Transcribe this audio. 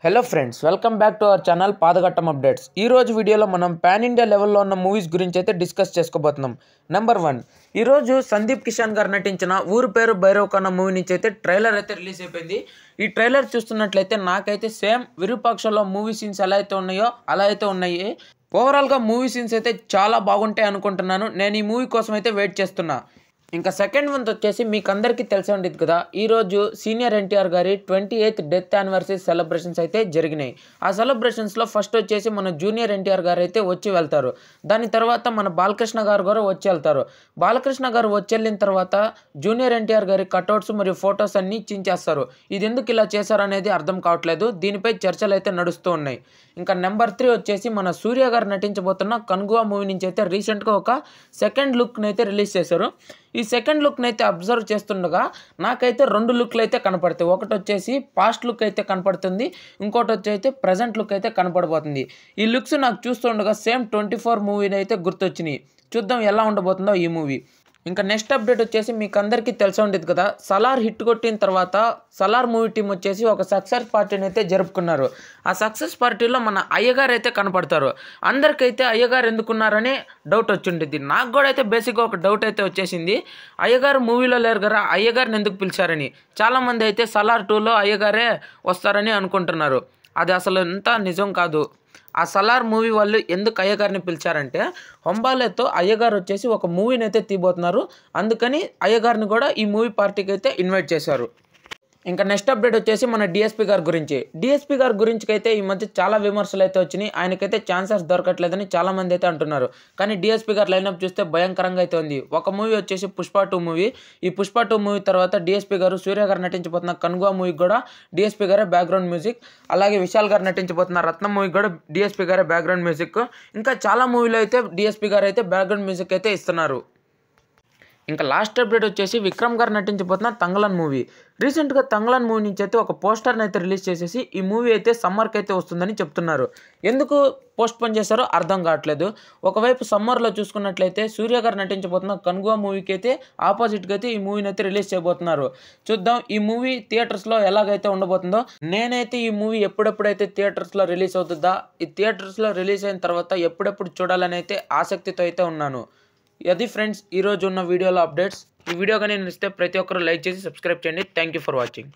Hello friends, welcome back to our channel Padaghattam updates. ఈ రోజు వీడియోలో మనం పాన్ ఇండియా లెవెల్లో ఉన్న మూవీస్ గురించి అయితే డిస్కస్ చేసుకోబోతున్నాం. నెంబర్ 1, ఈరోజు సందీప్ కిషన్ గారు నటించిన ఊరు పేరు భైరవ్ ఖన్నా మూవీ నుంచి అయితే ట్రైలర్ అయితే రిలీజ్ అయిపోయింది. ఈ ట్రైలర్ చూస్తున్నట్లయితే నాకైతే సేమ్ విరూపాక్షలో మూవీ సీన్స్ ఎలా అయితే ఉన్నాయో అలా అయితే ఉన్నాయి. ఓవరాల్గా మూవీ సీన్స్ అయితే చాలా బాగుంటాయి అనుకుంటున్నాను. నేను ఈ మూవీ కోసం అయితే వెయిట్ చేస్తున్నా. ఇంకా సెకండ్ వన్ వచ్చేసి మీకు అందరికీ తెలిసే ఉండేది కదా, ఈరోజు సీనియర్ ఎన్టీఆర్ గారి 28th డెత్ యానివర్సరీ సెలబ్రేషన్స్ అయితే జరిగినాయి. ఆ సెలబ్రేషన్స్లో ఫస్ట్ వచ్చేసి మన జూనియర్ ఎన్టీఆర్ గారు అయితే వచ్చి వెళ్తారు. దాని తర్వాత మన బాలకృష్ణ గారు కూడా వచ్చి వెళ్తారు. బాలకృష్ణ గారు వచ్చి వెళ్ళిన తర్వాత జూనియర్ ఎన్టీఆర్ గారి కటౌట్స్ మరియు ఫొటోస్ అన్నీ చించేస్తారు. ఇది ఎందుకు ఇలా చేశారు అనేది అర్థం కావట్లేదు. దీనిపై చర్చలు అయితే నడుస్తూ ఉన్నాయి. ఇంకా నెంబర్ 3 వచ్చేసి మన సూర్య గారు నటించబోతున్న కన్గువా మూవీ నుంచి అయితే రీసెంట్గా ఒక సెకండ్ లుక్ని అయితే రిలీజ్ చేశారు. ఈ సెకండ్ లుక్ని అయితే అబ్జర్వ్ చేస్తుండగా నాకైతే 2 లుక్లు అయితే కనపడతాయి. ఒకటి వచ్చేసి పాస్ట్ లుక్ అయితే కనపడుతుంది, ఇంకోటి వచ్చి ప్రజెంట్ లుక్ అయితే కనపడబోతుంది. ఈ లుక్స్ నాకు చూస్తుండగా సేమ్ 24 మూవీని అయితే గుర్తొచ్చినాయి. చూద్దాం ఎలా ఉండబోతుందో ఈ మూవీ. ఇంకా నెక్స్ట్ అప్డేట్ వచ్చేసి మీకు అందరికీ తెలిసి ఉండేది కదా, సలార్ హిట్ కొట్టిన తర్వాత సలార్ మూవీ టీం వచ్చేసి ఒక సక్సెస్ పార్టీని అయితే జరుపుకున్నారు. ఆ సక్సెస్ పార్టీలో మన అయ్యగారు అయితే కనపడతారు. అందరికైతే అయ్యగారు ఎందుకున్నారని డౌట్ వచ్చిండేది. నాకు కూడా అయితే బేసిక్గా ఒక డౌట్ అయితే వచ్చేసింది. అయ్యగారు మూవీలో లేరు కదా, అయ్యగారిని ఎందుకు పిలిచారని. చాలామంది అయితే సలార్ 2లో అయ్యగారే వస్తారని అనుకుంటున్నారు. అది అసలు ఎంత నిజం కాదు. ఆ సలార్ మూవీ వాళ్ళు ఎందుకు అయ్యగారిని పిలిచారంటే, హొంబాలేతో అయ్యగారు వచ్చేసి ఒక మూవీని అయితే తీయబోతున్నారు. అందుకని అయ్యగారిని కూడా ఈ మూవీ పార్టీకి అయితే ఇన్వైట్ చేశారు. ఇంకా నెక్స్ట్ అప్డేట్ వచ్చేసి మన డిఎస్పీ గారి గురించి. డిఎస్పీ గారి గురించి అయితే ఈ మధ్య చాలా విమర్శలు అయితే వచ్చినాయి. ఆయనకైతే ఛాన్సెస్ దొరకట్లేదని చాలామంది అయితే అంటున్నారు. కానీ డిఎస్పీ గారి లైనప్ చూస్తే భయంకరంగా అయితే ఉంది. ఒక మూవీ వచ్చేసి పుష్ప 2 మూవీ. ఈ పుష్ప 2 మూవీ తర్వాత డిఎస్పీ గారు సూర్య గారు నటించబోతున్న కన్గువా మూవీకి కూడా డిఎస్పీ గారే బ్యాక్గ్రౌండ్ మ్యూజిక్. అలాగే విశాల్ గారు నటించబోతున్న రత్నం మూవీకి కూడా డిఎస్పీ గారే బ్యాక్గ్రౌండ్ మ్యూజిక్. ఇంకా చాలా మూవీలో అయితే డిఎస్పీ గారు అయితే బ్యాక్గ్రౌండ్ మ్యూజిక్ అయితే ఇస్తున్నారు. ఇంకా లాస్ట్ అప్డేట్ వచ్చేసి విక్రమ్ గారు నటించబోతున్న తంగలన్ మూవీ. రీసెంట్గా తంగలన్ మూవీ నుంచి అయితే ఒక పోస్టర్ని అయితే రిలీజ్ చేసేసి ఈ మూవీ అయితే సమ్మర్కి అయితే వస్తుందని చెప్తున్నారు. ఎందుకు పోస్ట్ పోన్ చేశారో అర్థం కావట్లేదు. ఒకవైపు సమ్మర్లో చూసుకున్నట్లయితే సూర్య గారు నటించబోతున్న కన్గువా మూవీకి అయితే ఆపోజిట్గా అయితే ఈ మూవీని అయితే రిలీజ్ చేయబోతున్నారు. చూద్దాం ఈ మూవీ థియేటర్స్లో ఎలాగైతే ఉండబోతుందో. నేనైతే ఈ మూవీ ఎప్పుడెప్పుడైతే థియేటర్స్లో రిలీజ్ అవుతుందా, ఈ థియేటర్స్లో రిలీజ్ అయిన తర్వాత ఎప్పుడెప్పుడు చూడాలని అయితే ఆసక్తితో అయితే ఉన్నాను. అది ఫ్రెండ్స్ ఈరోజు ఉన్న వీడియోలో అప్డేట్స్. ఈ వీడియో కానీ నచ్చితే ప్రతి ఒక్కరు లైక్ చేసి సబ్స్క్రైబ్ చేయండి. Thank you for watching.